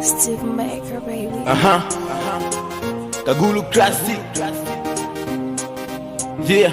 Steve Maker, baby. Kagulu Classic. Yeah.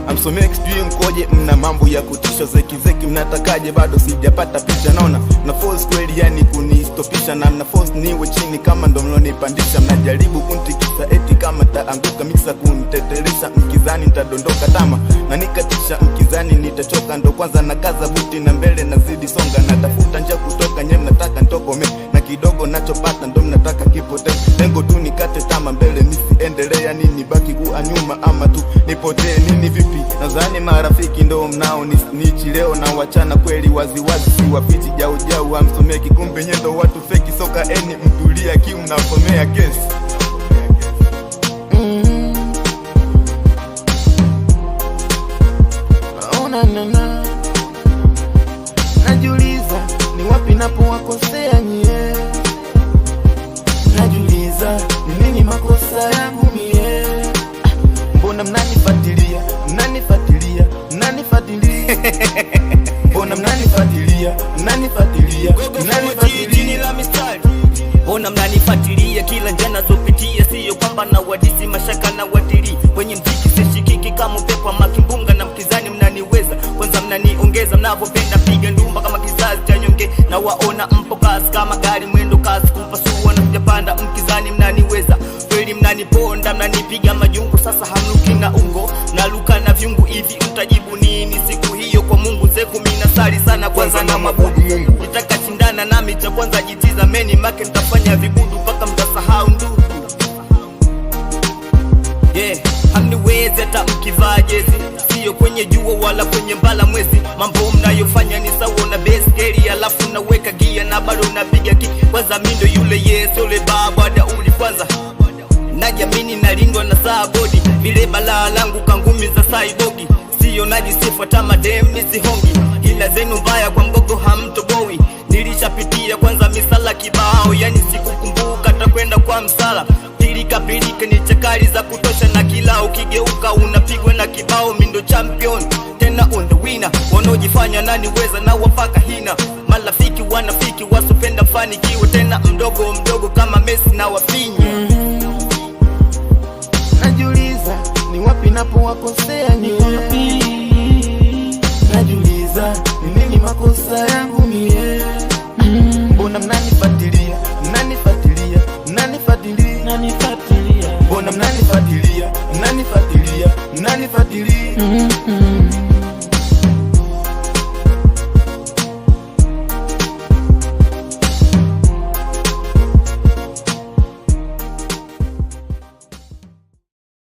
Amsome extreme koje, mna mambo ya kutisha, zeki mnatakaje, bado sijapata picha. Naona na force kweli, yani kunistopisha, na mna force niwe chini kama ndo mlonipandisha. Mnajaribu kuntikisa eti kama taanguka, mixa kunitetelesha, mkizani nitadondoka tama na nikatisha, mkizani nitachoka, ndo kwanza na kaza buti na mbele nazidi songa, natafuta njia kutoka, nye mnataka ntokome, na kidogo nachopata ndo mnataka kipote. Lengo tu nikate tama, mbele nisiendelea, nini baki kuwa nyuma, ama tu nipotee nini vipi? Nadhani marafiki ndo mnao nichi leo, na wachana kweli waziwazi, si wapiti jau amsomeki, kumbe nyendo watu feki. Soka eni mtulia kiu mnafomea kesi. Najuliza ni wapi napo wakosea nyie, najuliza ni nini makosa yangu mie. Mbona mnanifuatilia, mnanifuatilia mbona mnanifuatilia, jini la mistari. Mbona mnanifuatilia kila njia nazopitia, siyo kwamba na wadisi mashaka na wadili. Kwenye mziki sishikiki kama upepo wa makimbunga, na mkizani mnaniweza, kwanza mnaniongeza, mnavopenda piga ndumba kama kizazi cha nyonge. Na waona mpo kasi kama gari mwendo kasi, kupasua na kujapanda, mkizani mnaniweza kweli, mnaniponda, mnanipiga majungu. Sasa hamluki na ungo, naluka na vyungu, hivi mtajibu nini siku hiyo kwa Mungu? Zeku mina sali sana kwanza na mabudu Mungu, nitaka shindana nami cha kwanza jitiza meni make, nitafanya vibudu paka mtasahau ndugu. Yeah, hamniwezi hata mkivaa jezi, siyo kwenye jua wala kwenye mbala mwezi. Mambo mnayofanya ni sawa na beskeli, alafu naweka gia na bado napiga ki. Kwanza mindo yule yes yule baba uli kwanza, najamini nalindwa na saa bodi, vile balaa langu kangumi za saibogi. Siyo najisifu tama dem nisihongi, ila zenu mbaya kwa mgogo hamtoboi. Nilishapitia kwanza misala kibao, yani sikukumbuka takwenda kwa msala. Pilika ni chakari za kutosha, na kila ukigeuka unapigwa na kibao. Mindo champion tena on the winner, wanaojifanya naniweza na wapaka hina. Malafiki wanafiki wasupenda mfanikiwe, tena mdogo kama Messi na wafinya. Najuliza ni wapi napo wakosea nyie, najuliza ni nini makosa yangu mie. Mbona mnanifuatilia, mbona mnanifuatilia,